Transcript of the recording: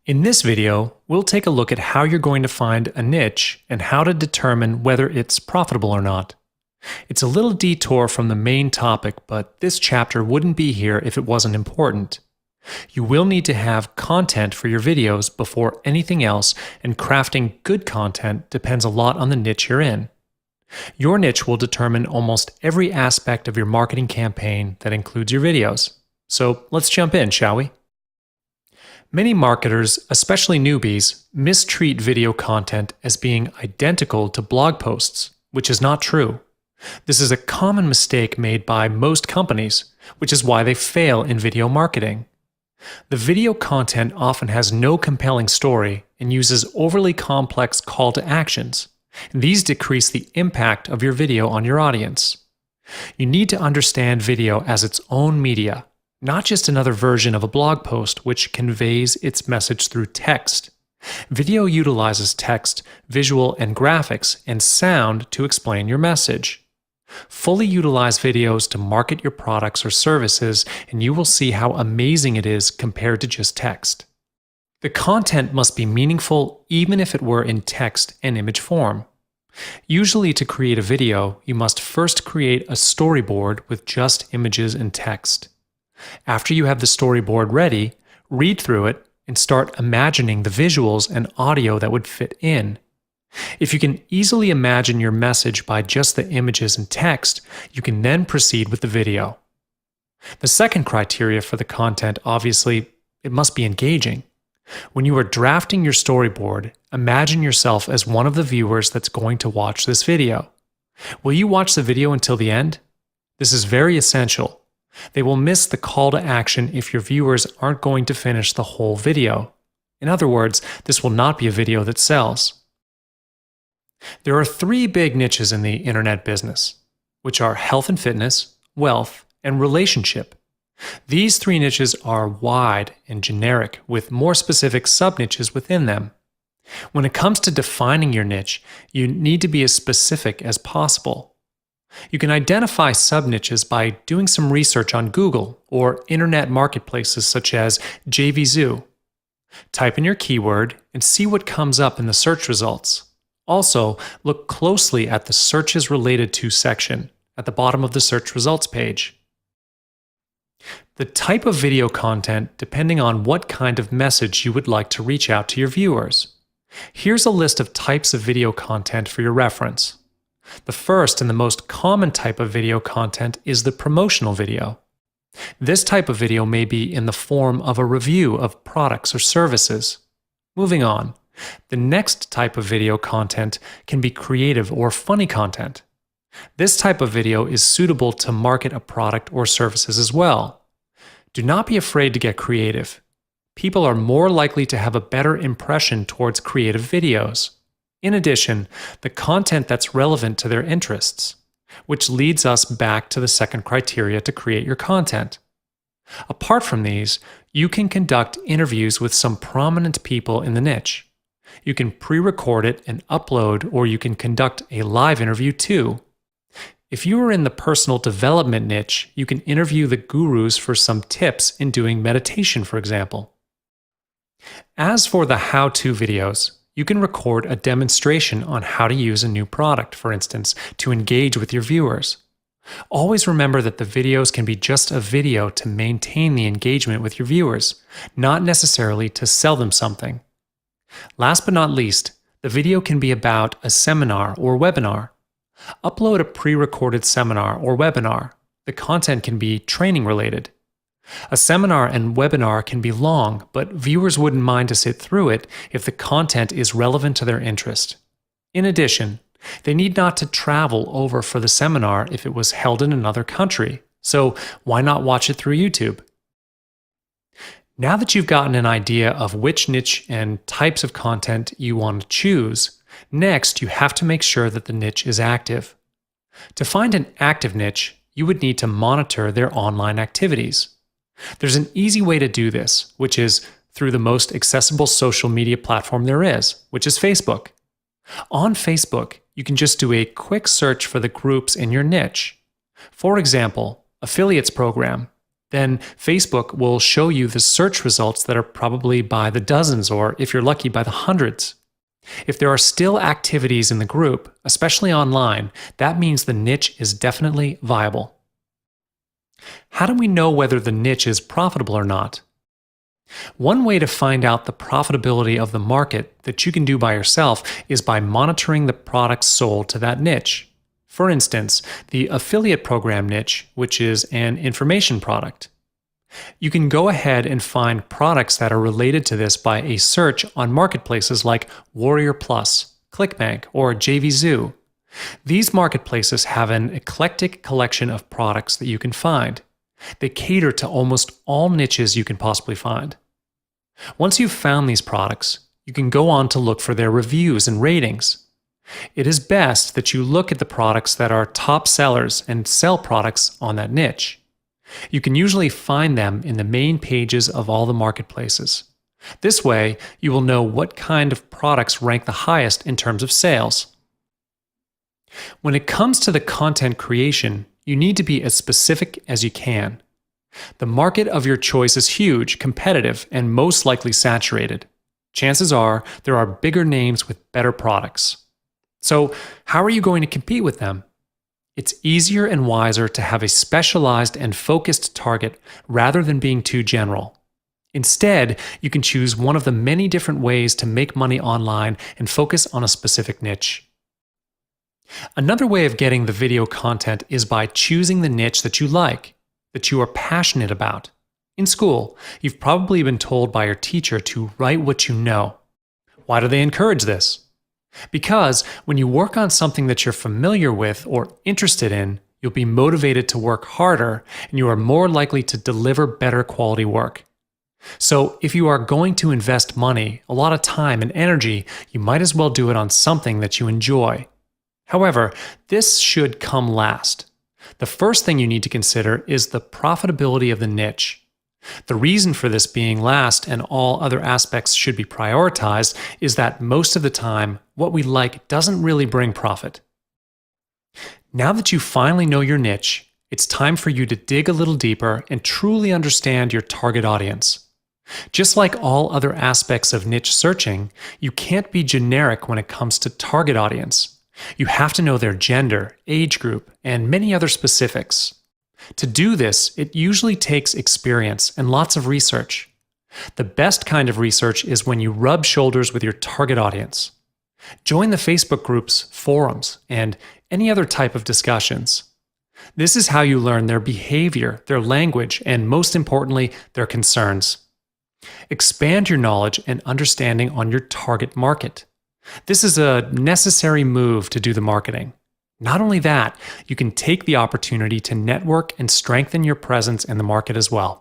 In this video, we'll take a look at how you're going to find a niche and how to determine whether it's profitable or not. It's a little detour from the main topic, but this chapter wouldn't be here if it wasn't important. You will need to have content for your videos before anything else, and crafting good content depends a lot on the niche you're in. Your niche will determine almost every aspect of your marketing campaign that includes your videos. So let's jump in, shall we? Many marketers, especially newbies, mistreat video content as being identical to blog posts, which is not true. This is a common mistake made by most companies, which is why they fail in video marketing. The video content often has no compelling story and uses overly complex call to actions. These decrease the impact of your video on your audience. You need to understand video as its own media, not just another version of a blog post which conveys its message through text. Video utilizes text, visual and graphics, and sound to explain your message. Fully utilize videos to market your products or services, and you will see how amazing it is compared to just text. The content must be meaningful even if it were in text and image form. Usually, to create a video, you must first create a storyboard with just images and text. After you have the storyboard ready, read through it and start imagining the visuals and audio that would fit in. If you can easily imagine your message by just the images and text, you can then proceed with the video. The second criteria for the content, obviously, it must be engaging. When you are drafting your storyboard, imagine yourself as one of the viewers that's going to watch this video. Will you watch the video until the end? This is very essential. They will miss the call to action if your viewers aren't going to finish the whole video. In other words, this will not be a video that sells. There are three big niches in the internet business, which are health and fitness, wealth, and relationship. These three niches are wide and generic, with more specific sub-niches within them. When it comes to defining your niche, you need to be as specific as possible. You can identify sub-niches by doing some research on Google or internet marketplaces such as JVZoo. Type in your keyword and see what comes up in the search results. Also, look closely at the Searches Related To section at the bottom of the search results page. The type of video content depending on what kind of message you would like to reach out to your viewers. Here's a list of types of video content for your reference. The first and the most common type of video content is the promotional video. This type of video may be in the form of a review of products or services. Moving on, the next type of video content can be creative or funny content. This type of video is suitable to market a product or services as well. Do not be afraid to get creative. People are more likely to have a better impression towards creative videos. In addition, the content that's relevant to their interests, which leads us back to the second criteria to create your content. Apart from these, you can conduct interviews with some prominent people in the niche. You can pre-record it and upload, or you can conduct a live interview too. If you are in the personal development niche, you can interview the gurus for some tips in doing meditation, for example. As for the how-to videos, you can record a demonstration on how to use a new product, for instance, to engage with your viewers. Always remember that the videos can be just a video to maintain the engagement with your viewers, not necessarily to sell them something. Last but not least, the video can be about a seminar or webinar. Upload a pre-recorded seminar or webinar. The content can be training related. A seminar and webinar can be long, but viewers wouldn't mind to sit through it if the content is relevant to their interest. In addition, they need not to travel over for the seminar if it was held in another country, so why not watch it through YouTube? Now that you've gotten an idea of which niche and types of content you want to choose, next you have to make sure that the niche is active. To find an active niche, you would need to monitor their online activities. There's an easy way to do this, which is through the most accessible social media platform there is, which is Facebook. On Facebook, you can just do a quick search for the groups in your niche. For example, affiliates program. Then Facebook will show you the search results that are probably by the dozens, or if you're lucky, by the hundreds. If there are still activities in the group, especially online, that means the niche is definitely viable. How do we know whether the niche is profitable or not? One way to find out the profitability of the market that you can do by yourself is by monitoring the products sold to that niche. For instance, the affiliate program niche, which is an information product. You can go ahead and find products that are related to this by a search on marketplaces like Warrior Plus, ClickBank, or JVZoo. These marketplaces have an eclectic collection of products that you can find. They cater to almost all niches you can possibly find. Once you've found these products, you can go on to look for their reviews and ratings. It is best that you look at the products that are top sellers and sell products on that niche. You can usually find them in the main pages of all the marketplaces. This way, you will know what kind of products rank the highest in terms of sales. When it comes to the content creation, you need to be as specific as you can. The market of your choice is huge, competitive, and most likely saturated. Chances are there are bigger names with better products. So, how are you going to compete with them? It's easier and wiser to have a specialized and focused target rather than being too general. Instead, you can choose one of the many different ways to make money online and focus on a specific niche. Another way of getting the video content is by choosing the niche that you like, that you are passionate about. In school, you've probably been told by your teacher to write what you know. Why do they encourage this? Because when you work on something that you're familiar with or interested in, you'll be motivated to work harder and you are more likely to deliver better quality work. So if you are going to invest money, a lot of time and energy, you might as well do it on something that you enjoy. However, this should come last. The first thing you need to consider is the profitability of the niche. The reason for this being last and all other aspects should be prioritized is that most of the time, what we like doesn't really bring profit. Now that you finally know your niche, it's time for you to dig a little deeper and truly understand your target audience. Just like all other aspects of niche searching, you can't be generic when it comes to target audience. You have to know their gender, age group, and many other specifics. To do this, it usually takes experience and lots of research. The best kind of research is when you rub shoulders with your target audience. Join the Facebook groups, forums, and any other type of discussions. This is how you learn their behavior, their language, and most importantly, their concerns. Expand your knowledge and understanding on your target market. This is a necessary move to do the marketing. Not only that, you can take the opportunity to network and strengthen your presence in the market as well.